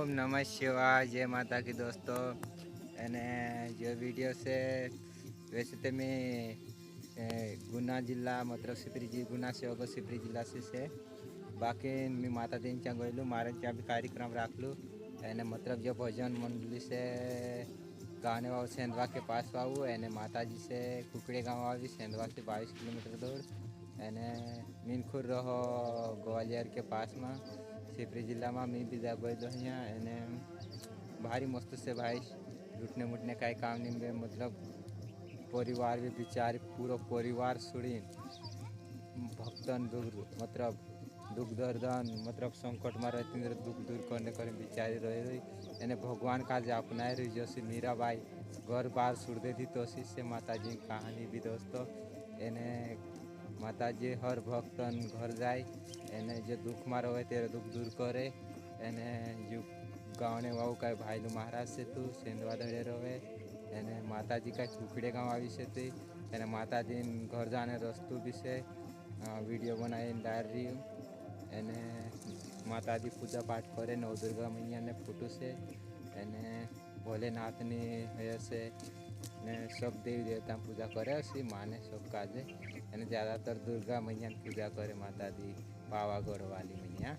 ओम नमः शिवाय। जय माता की दोस्तों। एने जो वीडियो से वैसे तो मैं गुना जिला मतलब सिपरी जी गुना से होगा सिपरी जिला से बाकी मैं माता दिन चा गलू मारे चा भी कार्यक्रम राखलू एने मतलब जो भजन मंडली से गाने वाव सेंधवा के पास आऊँ एने माता जी से कुकड़े गाँव आवी सेंधवा से 22 किलोमीटर दूर एने मीनखुर रहो ग्वालियर के पास में सिपरी जिला में मैं भी जा गई एने भारी मस्त से भाई लुटने मुटने का काम नहीं मतलब परिवार भी बिचारी पूरा परिवार सुड़ी भक्तन मतलब दुख दर्दन मतलब संकट में रहती दुख दूर करने कर बिचारी रही एने भगवान का जो अपनाए रही जैसे मीराबाई घर बार सुड़ दे थी तो से माता जी की कहानी भी दोस्तों एने माता जी हर भक्तन घर जाए एने जो दुख में रहे तेरे दुख दूर करे एने जो गाँव वाऊ का भाईलू महाराज से तू सेंधवा धड़े रहे एने माता जी का कुकड़े गाँव आई से थी एने माता जी घर जाने रस्तु भी से वीडियो बनाए डाल रही हूँ एने माता जी पूजा पाठ करे नव दुर्गा मैया ने फोटो से एने भोलेनाथ ने से ने सब देवी देवता पूजा करे सी माने सब काजे एने ज़्यादातर दुर्गा मैया पूजा करे माता दी पावागढ़ वाली मैया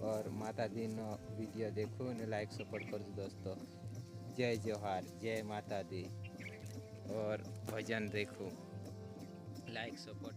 और माता दी नो वीडियो देखो ने लाइक सपोर्ट कर दोस्तों। जय जोहार जय माता दी और भजन देखो like support.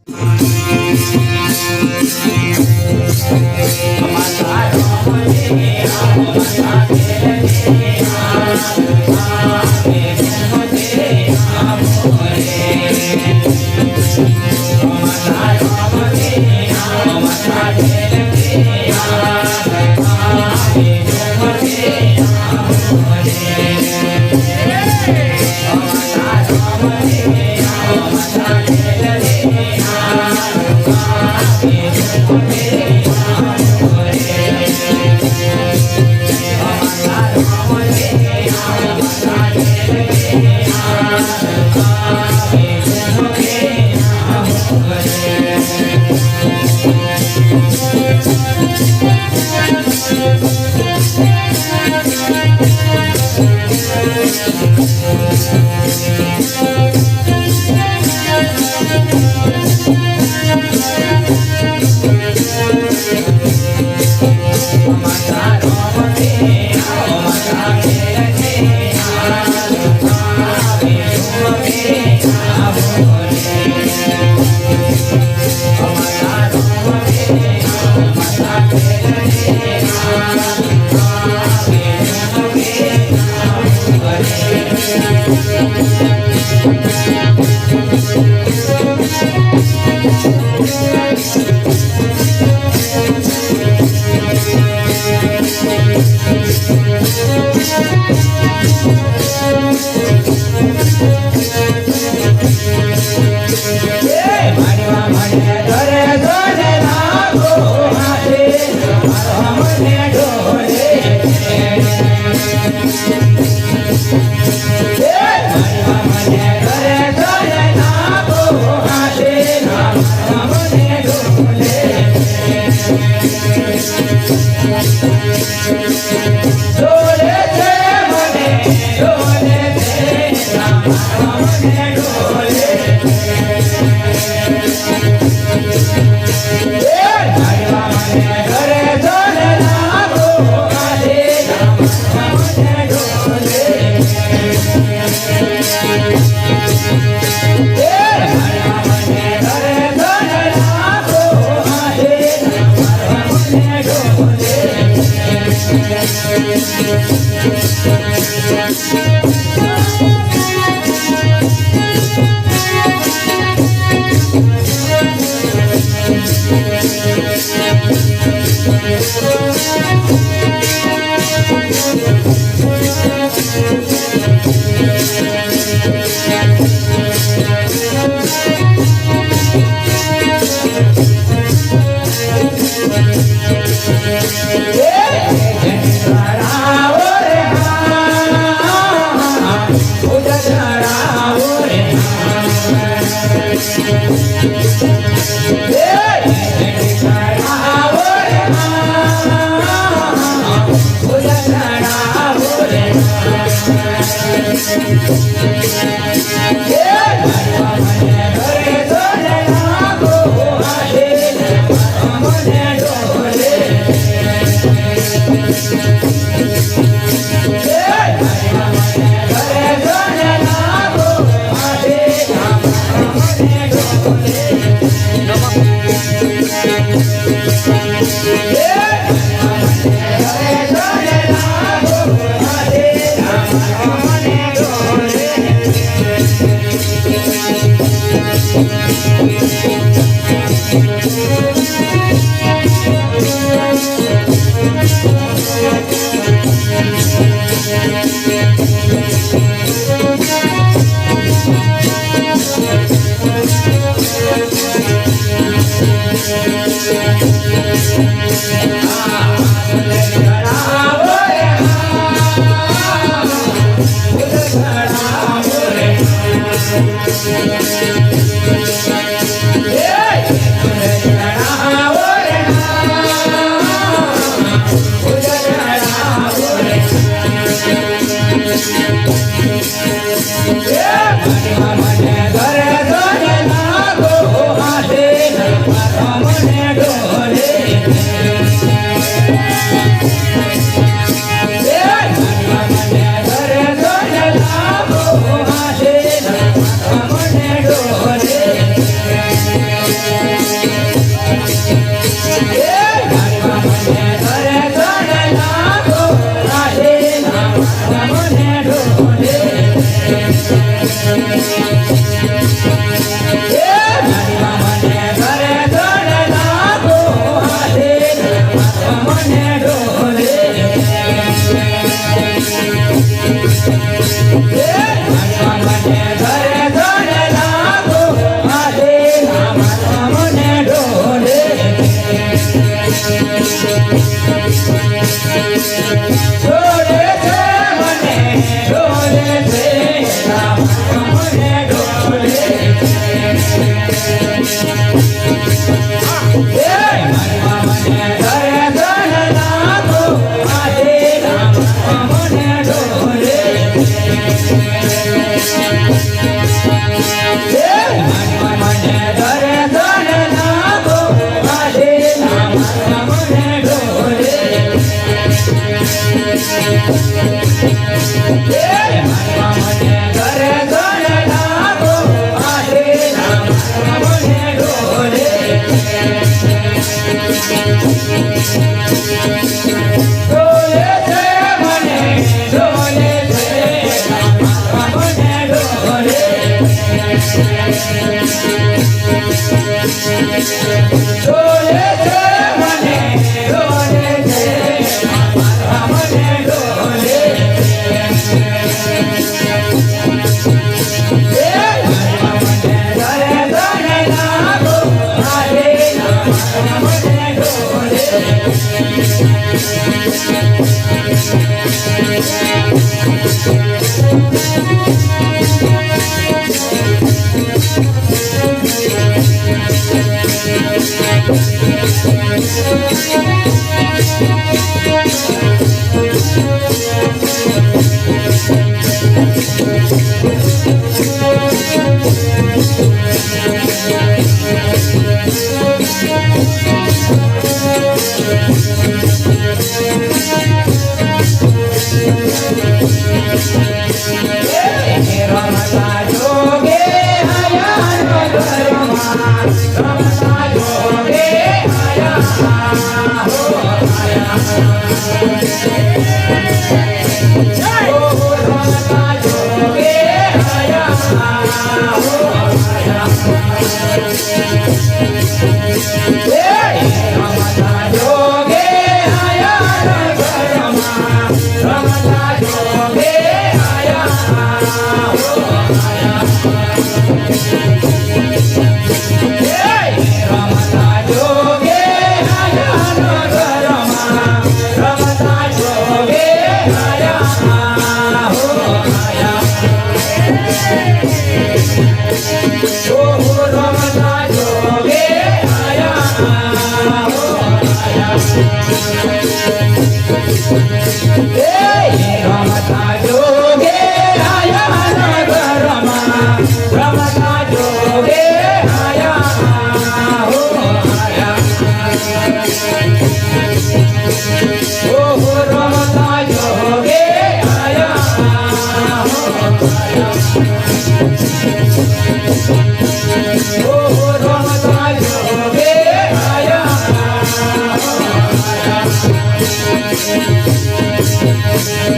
Yeah. Hey, Ramata Joge Aya Hare